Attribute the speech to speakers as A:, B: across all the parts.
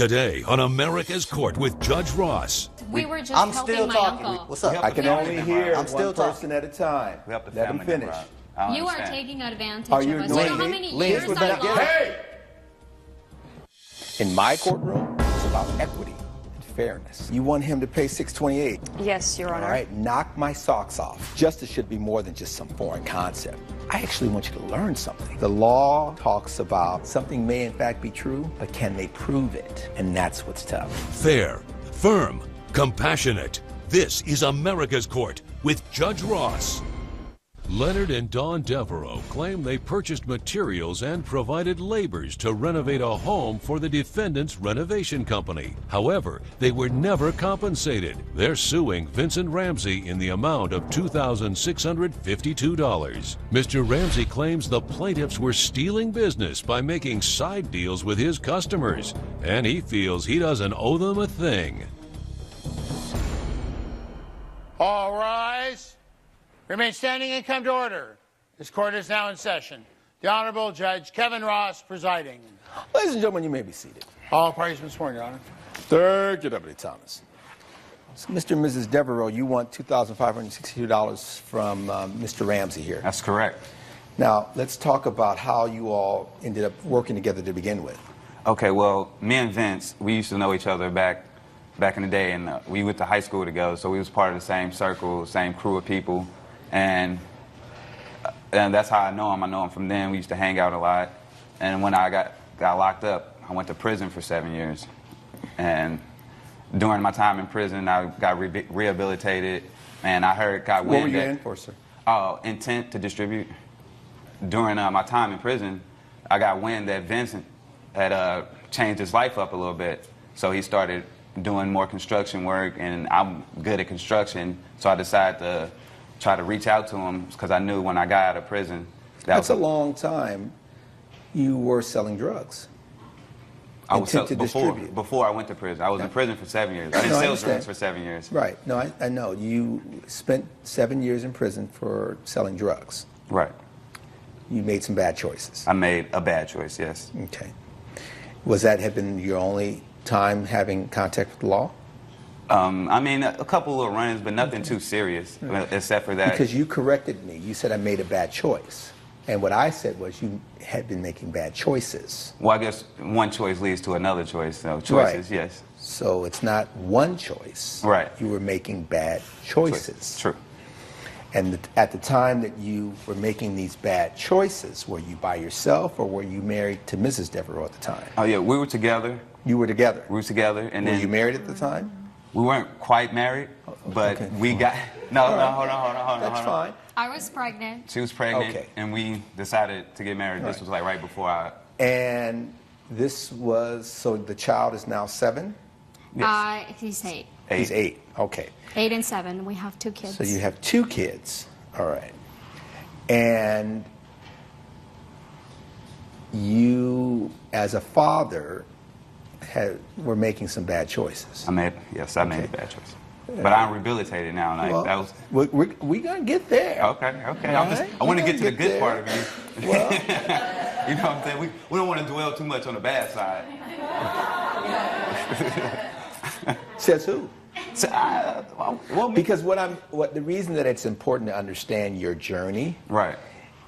A: Today on America's Court with Judge Ross.
B: We were just
C: I'm
B: helping
C: still
B: my
C: talking.
B: uncle.
C: What's up?
D: I can only hear
C: I'm still
D: one person at a time.
E: We have the
D: Let him
E: family
D: finish.
E: member. I don't
B: You are
E: understand.
B: taking advantage
D: Are
B: of
D: you
B: us. You know how
D: ignoring
B: many
D: me?
B: years
D: Ladies,
B: I
D: we're not-
B: lost?
D: Hey! In my courtroom, it's about equity and fairness. You want him to pay $628.
F: Yes, Your Honor.
D: All right, knock my socks off. Justice should be more than just some foreign concept. I actually want you to learn something. The law talks about something may in fact be true, but can they prove it? And that's what's tough.
A: Fair, firm, compassionate. This is America's Court with Judge Ross. Leonard and Dawn Devereaux claim they purchased materials and provided labors to renovate a home for the defendant's renovation company. However, they were never compensated. They're suing Vincent Ramsey in the amount of $2,652. Mr. Ramsey claims the plaintiffs were stealing business by making side deals with his customers, and he feels he doesn't owe them a thing.
G: All rise. Remain standing and come to order. This court is now in session. The Honorable Judge Kevin Ross presiding.
D: Ladies and gentlemen, you may be seated.
G: All parties been sworn, Your Honor.
D: Third, your Deputy Thomas. So, Mr. and Mrs. Devereaux, you want $2,562 from Mr. Ramsey here.
E: That's correct.
D: Now, let's talk about how you all ended up working together to begin with.
E: Okay, well, me and Vince, we used to know each other back in the day, and we went to high school together, so we was part of the same circle, same crew of people, and that's how I know him. I know him from then. We used to hang out a lot, and when I got locked up, I went to prison for 7 years, and during my time in prison, I got rehabilitated, and I heard God
D: What were you in for, sir?
E: Intent to distribute. During my time in prison, I got wind that Vincent had changed his life up a little bit, so he started doing more construction work, and I'm good at construction, so I decided to try to reach out to him because I knew when I got out of prison.
D: That's a long time. You were selling drugs.
E: I was
D: Intent to distribute.
E: before I went to prison. I was in prison for 7 years. I didn't sell drugs for 7 years.
D: Right. No, I know. You spent 7 years in prison for selling drugs.
E: Right.
D: You made some bad choices.
E: I made a bad choice, yes.
D: Okay. Was that have been your only time having contact with the law?
E: I mean, a couple of runs, but nothing too serious, except for that.
D: Because you corrected me. You said I made a bad choice. And what I said was you had been making bad choices.
E: Well, I guess one choice leads to another choice. So choices,
D: Right.
E: yes.
D: So it's not one choice.
E: Right.
D: You were making bad choices.
E: True.
D: And at the time that you were making these bad choices, were you by yourself or were you married to Mrs. Devereaux at the time?
E: Oh, yeah, we were together.
D: You were together.
E: We were together, and
D: Were
E: then
D: you married at the time?
E: we weren't quite married, but
D: okay.
E: we got no,
D: All
E: no,
D: right.
E: hold on.
D: That's fine.
B: I was pregnant.
E: She was pregnant,
D: Okay.
E: and we decided to get married. This was like right before I.
D: And this was, so the child is now 7?
E: Yes.
B: He's 8.
D: He's 8. Okay.
B: 8 and 7. We have 2 kids.
D: So you have 2 kids. All right. And you, as a father, were making some bad choices.
E: I made a bad choice, but I'm rehabilitated now. Like
D: Well,
E: that was
D: we're going to get there.
E: okay.
D: All
E: I want to
D: right,
E: get to the
D: get
E: good
D: there.
E: part of you.
D: Well,
E: You know what I'm saying? We don't want to dwell too much on the bad side.
D: says who?
E: So,
D: Because the reason that it's important to understand your journey
E: right.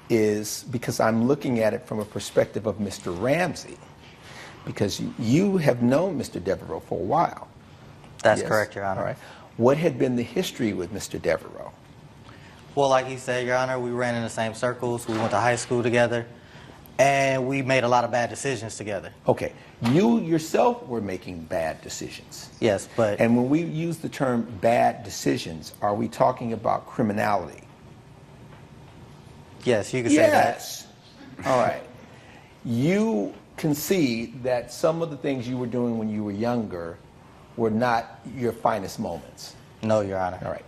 D: is because I'm looking at it from a perspective of Mr. Ramsey. Because you have known Mr. Devereaux for a while.
C: That's
D: Yes?
C: correct, Your Honor.
D: All right. What had been the history with Mr. Devereaux?
C: Well, like you said, Your Honor, we ran in the same circles. We went to high school together, and we made a lot of bad decisions together.
D: Okay. You yourself were making bad decisions.
C: Yes, but
D: And when we use the term bad decisions, are we talking about criminality?
C: yes, you could say that.
D: Yes. All right. You concede that some of the things you were doing when you were younger were not your finest moments.
C: No, Your Honor.
D: All right.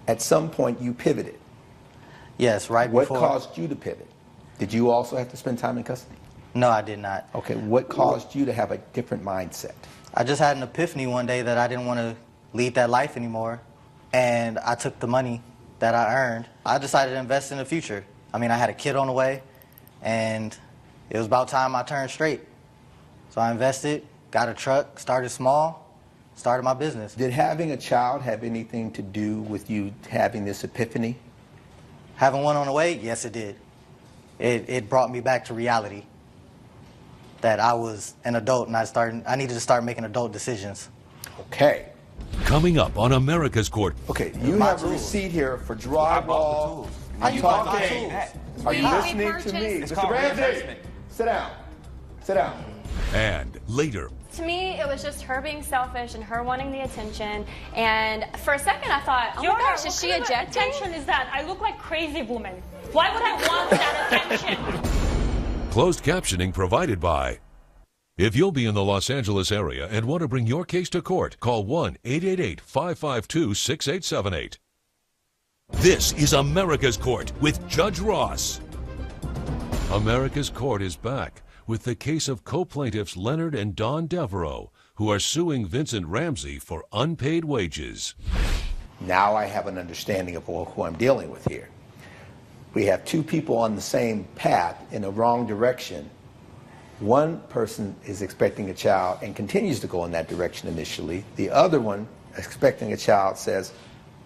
D: At some point, you pivoted.
C: Yes, right
D: What
C: before.
D: caused you to pivot? Did you also have to spend time in custody?
C: No, I did not.
D: Okay. What caused you to have a different mindset?
C: I just had an epiphany one day that I didn't want to lead that life anymore, and I took the money that I earned. I decided to invest in the future. I mean, I had a kid on the way, and it was about time I turned straight. So I invested, got a truck, started small, started my business.
D: Did having a child have anything to do with you having this epiphany?
C: Having one on the way, yes, it did. It brought me back to reality. That I was an adult and I needed to start making adult decisions.
D: Okay.
A: Coming up on America's Court.
D: Okay, you
C: My
D: have a
C: tools.
D: receipt here for drywall.
C: How you
D: talking.
C: buy my tools?
D: Are you
B: We
D: listening to
B: purchased-
D: me?
B: It's
D: Mr.
E: called
D: Ramsey,
E: reinvestment.
D: sit down. Sit down.
A: And later,
F: To me, it was just her being selfish and her wanting the attention. And for a second, I thought, oh
H: Your
F: my gosh,
H: what
F: is she
H: kind of
F: ejecting?
H: attention is that? I look like crazy woman. Why would I want that attention?
A: closed captioning provided by. If you'll be in the Los Angeles area and want to bring your case to court, call 1-888-552-6878. This is America's Court with Judge Ross. America's Court is back with the case of co-plaintiffs Leonard and Dawn Devereaux, who are suing Vincent Ramsey for unpaid wages.
D: Now I have an understanding of who I'm dealing with here. We have two people on the same path in a wrong direction. One person is expecting a child and continues to go in that direction initially. The other one, expecting a child, says,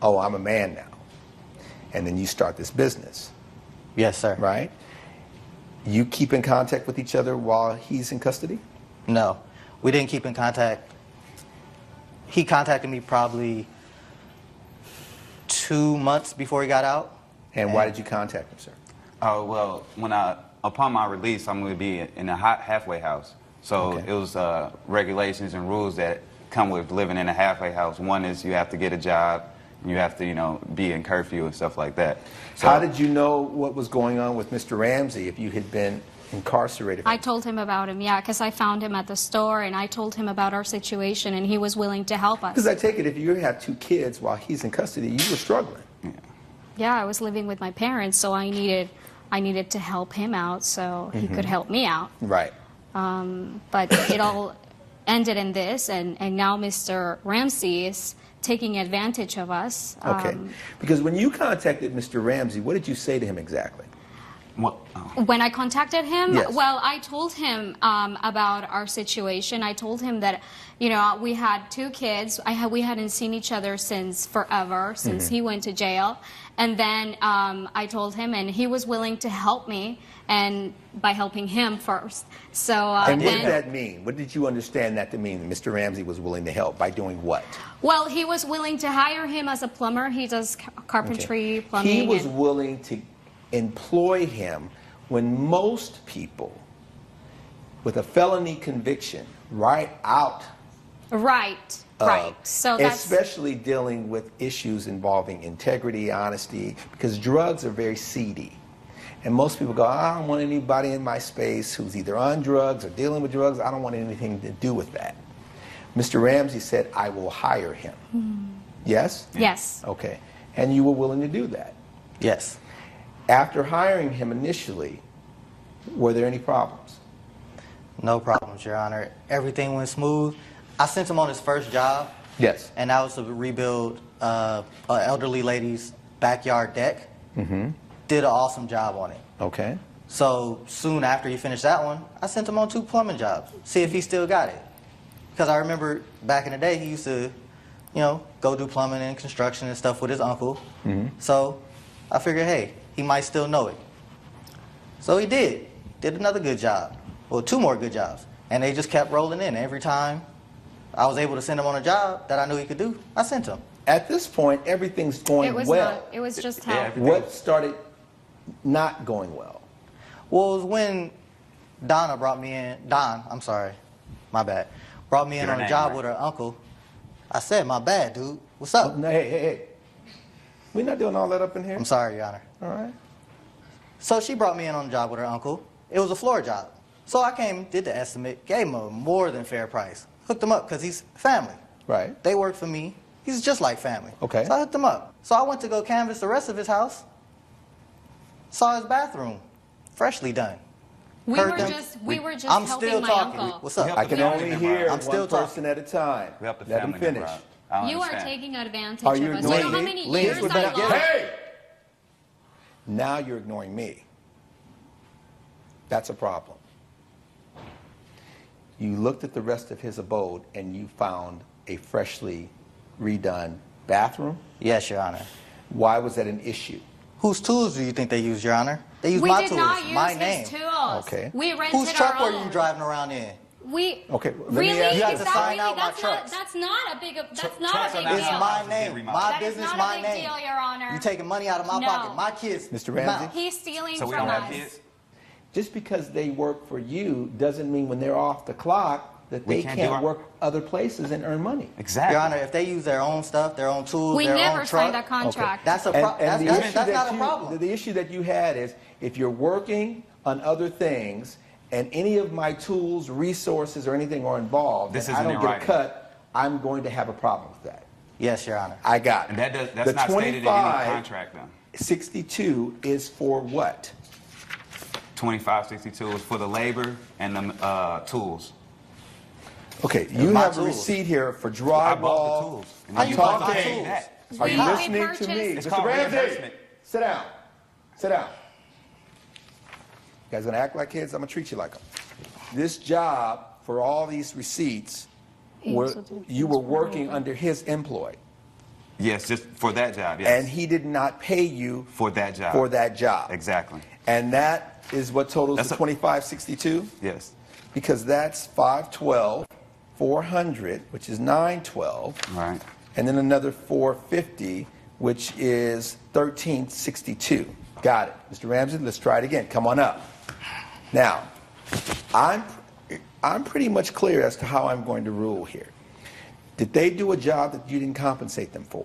D: oh, I'm a man now. And then you start this business,
C: Yes, sir.
D: right? You keep in contact with each other while he's in custody?
C: No, we didn't keep in contact. He contacted me probably 2 months before he got out.
D: And why did you contact him, sir?
E: Oh, well, upon my release, I'm going to be in a halfway house. So
D: Okay.
E: it was regulations and rules that come with living in a halfway house. One is you have to get a job, and you have to, be in curfew and stuff like that. So,
D: How did you know what was going on with Mr. Ramsey if you had been incarcerated?
B: I told him about him, yeah, because I found him at the store and I told him about our situation and he was willing to help us.
D: Because I take it if you have two kids while he's in custody, you were struggling.
B: Yeah, I was living with my parents, so I needed to help him out so he could help me out.
D: Right.
B: But it all ended in this, and now Mr. Ramsey is taking advantage of us.
D: Okay. Because when you contacted Mr. Ramsey, what did you say to him exactly?
E: what,
B: When I contacted him,
D: Yes.
B: well, I told him about our situation. I told him that, we had 2 kids. We hadn't seen each other since forever, since he went to jail. And then I told him, and he was willing to help me, and by helping him first. So
D: And what
B: then,
D: did that mean? What did you understand that to mean, that Mr. Ramsey was willing to help? By doing what?
B: well, he was willing to hire him as a plumber. He does carpentry,
D: Okay.
B: plumbing.
D: He was
B: and-
D: willing to employ him when most people with a felony conviction right out
B: Right,
D: of,
B: right. So that's
D: especially dealing with issues involving integrity, honesty, because drugs are very seedy. And most people go, I don't want anybody in my space who's either on drugs or dealing with drugs. I don't want anything to do with that. Mr. Ramsey said, I will hire him. Yes?
B: yes.
D: Okay. And you were willing to do that.
C: Yes.
D: After hiring him initially, were there any problems?
C: No problems, Your Honor. Everything went smooth. I sent him on his first job,
D: Yes.
C: and that was to rebuild an elderly lady's backyard deck. Did an awesome job on it.
D: Okay.
C: So soon after he finished that one, I sent him on 2 plumbing jobs, see if he still got it. Because I remember back in the day, he used to, go do plumbing and construction and stuff with his uncle. So I figured, hey, he might still know it. So he did another good job. Well, 2 more good jobs. And they just kept rolling in. Every time I was able to send him on a job that I knew he could do, I sent him.
D: At this point, everything's going
B: It was
D: well.
B: not. It was just how.
E: Yeah,
D: What started not going well?
C: Well, it was when Donna brought me in. I'm sorry, my bad. Brought me in
E: Get her
C: on a
E: name
C: job
E: right.
C: with her uncle. I said, my bad, dude. What's up?
D: No, hey. We're not doing all that up in here.
C: I'm sorry, Your Honor.
D: All right.
C: So she brought me in on a job with her uncle. It was a floor job. So I came, did the estimate, gave him a more than fair price. Hooked him up because he's family.
D: Right.
C: They work for me. He's just like family.
D: Okay.
C: So I hooked him up. So I went to go canvass the rest of his house. Saw his bathroom, freshly done.
B: We
C: Heard
B: were
C: them.
B: just helping
C: I'm still
B: my
C: talking.
B: uncle.
C: What's up?
D: I can
E: family
D: only
E: member
D: hear
E: out.
C: I'm still
D: one person at a time.
E: we help the
D: Let him
E: family member
D: finish.
E: out. I don't
B: You are
E: understand.
B: taking advantage
D: Are you
B: of us. You know
D: ignoring
B: how
D: me?
B: many
C: Liz,
B: years
C: we're
B: I
C: back.
B: lost?
D: Hey! Now you're ignoring me. That's a problem. you looked at the rest of his abode and you found a freshly redone bathroom?
C: Yes, Your Honor.
D: Why was that an issue?
C: Whose tools do you think they used, Your Honor? They used
B: We
C: my
B: did
C: tools,
B: not use
C: my
B: his
C: name.
B: tools.
D: Okay.
B: We rented
C: Whose truck
B: our
C: were
B: own.
C: you driving around in?
B: We
D: Okay, let me
B: really
D: ask you
B: is
D: this.
B: that
C: Sign
B: really
C: out my
B: that's not
C: trucks.
B: that's not a big that's
E: trucks
B: not a
E: are
B: big
E: not
C: It's
B: deal.
C: my
E: Get
C: name,
E: remodeled.
C: my
B: That is
C: business,
B: not a
C: my
B: big
C: name.
B: deal, Your Honor.
C: You taking money out of my
B: No.
C: pocket, my kids.
D: Mr. Ramsey?
C: mouth.
B: He's stealing
E: So we
B: from
E: don't
B: us.
E: have kids?
D: Just because they work for you doesn't mean when they're off the clock that
E: We
D: they
E: can't
D: can't
E: do our-
D: work other places and earn money.
E: Exactly.
C: Your Honor, if they use their own stuff, their own tools,
B: We
C: their
B: never
C: own truck,
B: signed a contract.
C: that's a
D: And-
C: pro-
D: and the
C: that's
D: issue
C: not
D: that
C: a problem.
D: The issue that you had is if you're working on other things and any of my tools, resources, or anything are involved,
E: This
D: and I
E: isn't
D: don't
E: in
D: get a
E: writing.
D: cut, I'm going to have a problem with that.
C: Yes, Your Honor.
D: I got it.
E: And that's
D: The
E: not stated in any
D: 25,
E: contract, though.
D: 62 is for what?
E: 2562 is for the labor and the tools.
D: Okay, you
C: my
D: have a
C: tools.
D: receipt here for
E: I
D: dryball.
E: bought the tools. And
C: How
E: then
C: you
E: you
C: bought
E: bought
C: the
E: the
C: tools?
E: that.
D: Are you
B: We
D: listening to
B: purchased-
D: me?
E: It's
D: Mr.
E: called
D: Ramsey,
E: reimbursement.
D: sit down. Sit down. You guys gonna act like kids? I'm gonna treat you like them. This job, for all these receipts, you were working under his employ,
E: Yes, just for that job, yes.
D: and he did not pay you
E: for that job.
D: for that job.
E: Exactly.
D: And that is what totals
E: That's
D: the
E: a-
D: 2562?
E: Yes.
D: Because that's 512, 400, which is 912.
E: Right.
D: And then another 450, which is 1362. Got it. Mr. Ramsey, let's try it again. Come on up. Now, I'm pretty much clear as to how I'm going to rule here. Did they do a job that you didn't compensate them for?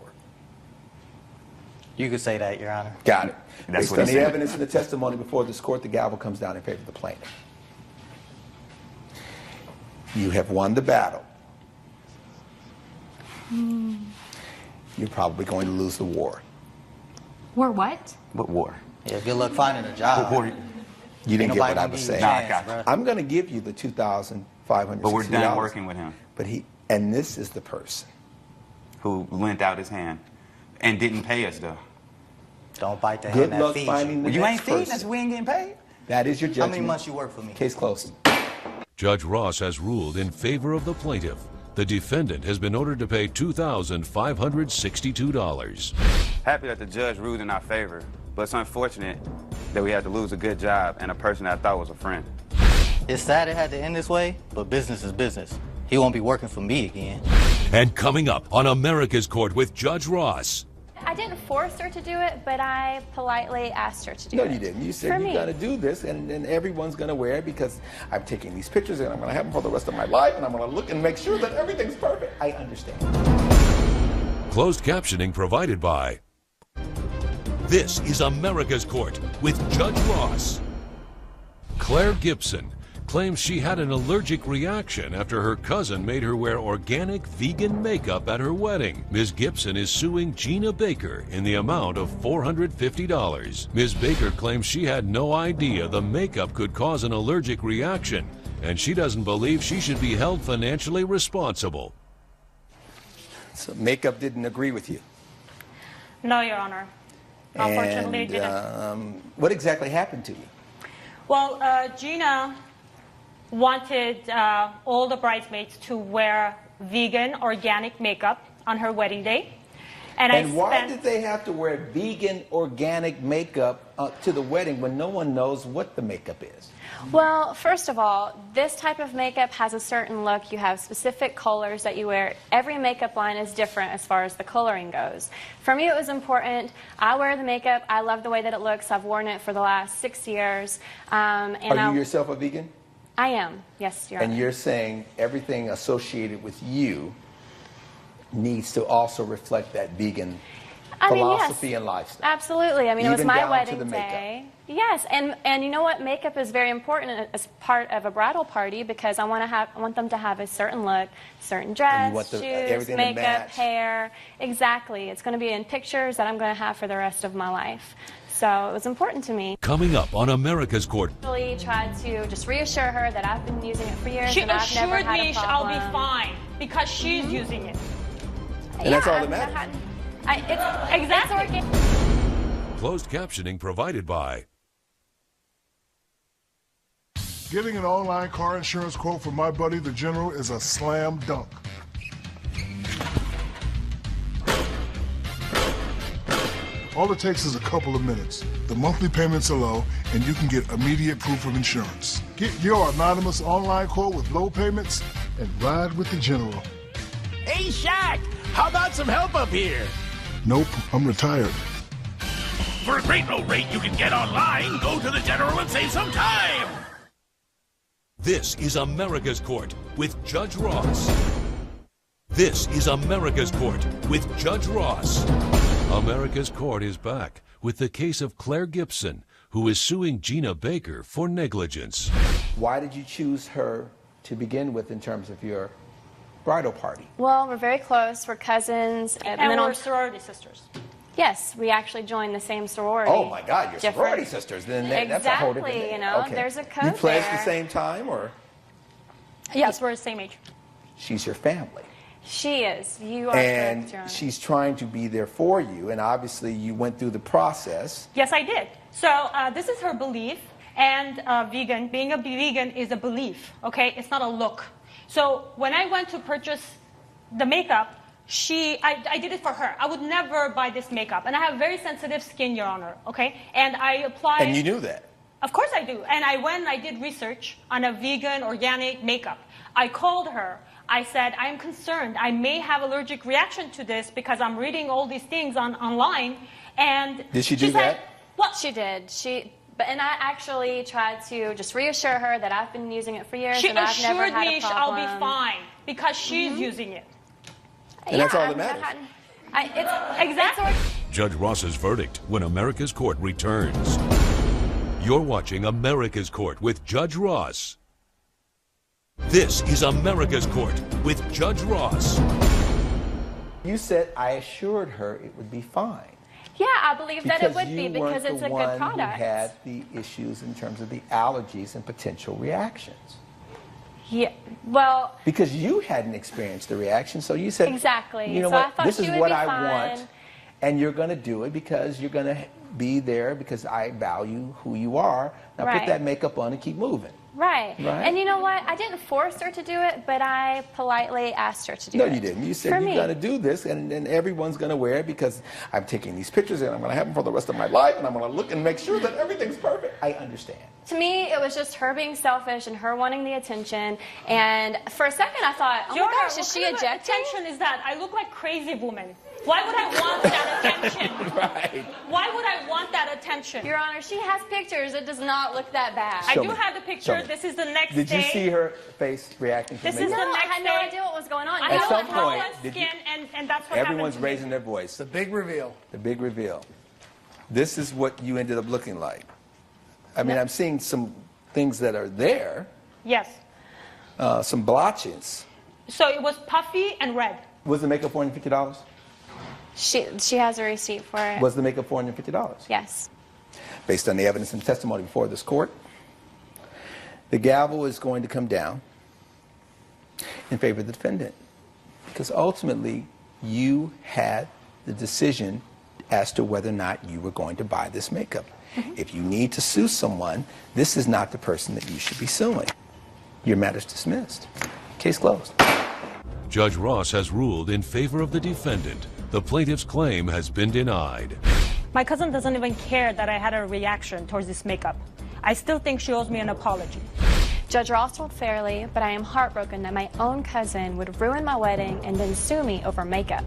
C: You could say that, Your Honor.
D: Got it.
E: That's
D: Based
E: what
D: on
E: he
D: the
E: said.
D: evidence and the testimony before this court, the gavel comes down in favor of the plaintiff. You have won the battle. You're probably going to lose the war.
B: We're what?
E: What war?
C: Yeah, good luck finding a job.
E: What war?
D: You
C: Ain't
D: didn't get
C: nobody
D: what I
C: gonna
D: was
C: give you a
D: saying.
E: Nah, I
C: chance,
E: got you.
C: bruh.
D: I'm going to give you the $2,560.
E: But we're done working with him,
D: But and this is the person.
E: who lent out his hand and didn't pay us, though.
C: Don't bite the
D: Good
C: hand that
D: luck
C: feeds
D: finding
C: you.
D: the
E: Well, you ain't
D: next
E: feeding
D: person.
E: us. We ain't getting paid.
D: That is your
C: How
D: judgment.
C: many months you work for me?
D: Case closed.
A: Judge Ross has ruled in favor of the plaintiff. The defendant has been ordered to pay $2,562.
E: Happy that the judge ruled in our favor, but it's unfortunate that we had to lose a good job and a person that I thought was a friend.
C: It's sad it had to end this way, but business is business. He won't be working for me again.
A: And coming up on America's Court with Judge Ross.
F: I didn't force her to do it, but I politely asked her to do
D: No,
F: it.
D: you didn't. You
F: For
D: said you're
F: me.
D: going to do this, and everyone's going to wear it because I'm taking these pictures and I'm going to have them for the rest of my life, and I'm going to look and make sure that everything's perfect. I understand.
A: Closed captioning provided by. This is America's Court with Judge Ross. Claire Gibson claims she had an allergic reaction after her cousin made her wear organic vegan makeup at her wedding. Ms. Gibson is suing Gina Baker in the amount of $450. Ms. Baker claims she had no idea the makeup could cause an allergic reaction, and she doesn't believe she should be held financially responsible.
D: So makeup didn't agree with you.
H: No, Your Honor. Unfortunately, it didn't.
D: And what exactly happened to you?
H: Well, Gina wanted all the bridesmaids to wear vegan, organic makeup on her wedding day.
D: And why did they have to wear vegan, organic makeup to the wedding when no one knows what the makeup is?
F: Well, first of all, this type of makeup has a certain look. You have specific colors that you wear. Every makeup line is different as far as the coloring goes. For me, it was important. I wear the makeup. I love the way that it looks. I've worn it for the last 6 years.
D: Are you yourself a vegan?
F: I am, yes, Your Honor.
D: And you're saying everything associated with you needs to also reflect that vegan philosophy
F: yes,
D: and lifestyle.
F: Absolutely. I mean, it was
D: Even
F: my
D: down to
F: wedding
D: the makeup.
F: day. Yes, and you know what? Makeup is very important as part of a bridal party because I want them to have a certain look, certain dress,
D: want
F: shoes,
D: everything to
F: makeup,
D: match.
F: hair. Exactly. It's going to be in pictures that I'm going to have for the rest of my life. So it was important to me.
A: Coming up on America's Court.
F: I really tried to just reassure her that I've been using it for years
H: She
F: and I've never
H: assured
F: had
H: me
F: a
H: I'll
F: problem.
H: be fine because she's using it.
D: And that's all
F: I
D: that
F: mean,
D: matters.
H: Exactly.
F: It's organic.
A: Closed captioning provided by.
I: Getting an online car insurance quote from my buddy, the General, is a slam dunk. All it takes is a couple of minutes. The monthly payments are low, and you can get immediate proof of insurance. Get your anonymous online quote with low payments and ride with the General.
J: Hey, Shaq, how about some help up here?
I: Nope, I'm retired.
J: For a great low rate you can get online, go to the General and save some time.
A: This is America's Court with Judge Ross. This is America's Court with Judge Ross. America's Court is back with the case of Claire Gibson, who is suing Gina Baker for negligence.
D: Why did you choose her to begin with in terms of your bridal party?
F: Well, we're very close. We're cousins.
H: And
F: then
H: we're sorority sisters.
F: Yes, we actually joined the same sorority.
D: Oh my God, you're
F: Different.
D: sorority sisters. Then that's a whole different thing.
F: Exactly, you know,
D: Okay.
F: there's a code
D: You pledged
F: there.
D: the same time, or
H: Yes, we're the same age.
D: she's your family?
F: She is. You are correct, Your
D: And
F: Honor.
D: she's trying to be there for you, and obviously you went through the process.
H: Yes, I did. So this is her belief, and vegan. Being a vegan is a belief, okay? It's not a look. So when I went to purchase the makeup, I did it for her. I would never buy this makeup, and I have very sensitive skin, Your Honor, okay? And I applied.
D: And you knew that?
H: Of course I do. And I went and I did research on a vegan, organic makeup. I called her. I said, I am concerned. I may have allergic reaction to this because I'm reading all these things online. And
D: Did she do
H: said,
D: that?
F: Well, she did. And I actually tried to just reassure her that I've been using it for years
H: She
F: and I've never
H: assured
F: had
H: me
F: a problem.
H: I'll be fine because she's using it.
D: And that's all that matters.
H: Exactly.
A: Judge Ross's verdict when America's Court returns. You're watching America's Court with Judge Ross. This is America's Court with Judge Ross.
D: You said I assured her it would be fine.
F: Yeah, I believe that it would be because
D: you
F: it's
D: weren't
F: a
D: the
F: good
D: one
F: product.
D: who had the issues in terms of the allergies and potential reactions.
F: Yeah, well,
D: Because you hadn't experienced the reaction, so you said,
F: Exactly.
D: You know
F: So I
D: what?
F: thought
D: This
F: she
D: is
F: would
D: what
F: be
D: I
F: fine.
D: want, and you're going to do it because you're going to be there because I value who you are. Now put
F: Right.
D: that makeup on and keep moving.
F: right.
D: Right.
F: And you know what? I didn't force her to do it, but I politely asked her to do
D: No,
F: it.
D: you didn't. You said
F: For
D: you're
F: me.
D: going to do this, and everyone's going to wear it because I'm taking these pictures and I'm going to have them for the rest of my life, and I'm going to look and make sure that everything's perfect. I understand.
F: To me, it was just her being selfish and her wanting the attention. And for a second, I thought, oh
H: Your
F: my gosh,
H: Honor,
F: is she
H: what kind of
F: ejecting?
H: attention is that? I look like crazy woman. Why would I want that attention?
D: Right.
H: Why would I want that attention?
F: Your Honor, she has pictures. It does not look that bad.
H: I
D: Show
H: do
D: me.
H: have the
D: Show
H: picture.
D: me.
H: This is the next
D: Did
H: day.
D: you see her face reacting to
H: This
D: the
H: is
F: no,
D: makeup?
H: the
F: I
H: next
F: had no
H: day.
F: idea what was going on.
H: I
D: At
H: have
D: some
H: a flawless
D: point, did
H: skin,
D: you-
H: and that's what
D: Everyone's
H: happened to me.
D: raising their voice.
J: The big reveal.
D: The big reveal. This is what you ended up looking like. I mean, I'm seeing some things that are there,
H: Yes.
D: some blotches.
H: So it was puffy and red.
D: Was the makeup $450?
F: She has a receipt for it.
D: Was the makeup $450?
F: Yes.
D: Based on the evidence and testimony before this court, the gavel is going to come down in favor of the defendant. Because ultimately, you had the decision as to whether or not you were going to buy this makeup. If you need to sue someone, this is not the person that you should be suing. Your matter's dismissed. Case closed.
A: Judge Ross has ruled in favor of the defendant. The plaintiff's claim has been denied.
H: My cousin doesn't even care that I had a reaction towards this makeup. I still think she owes me an apology.
F: Judge Ross ruled fairly, but I am heartbroken that my own cousin would ruin my wedding and then sue me over makeup.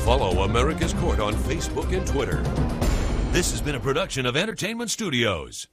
A: Follow America's Court on Facebook and Twitter. This has been a production of Entertainment Studios.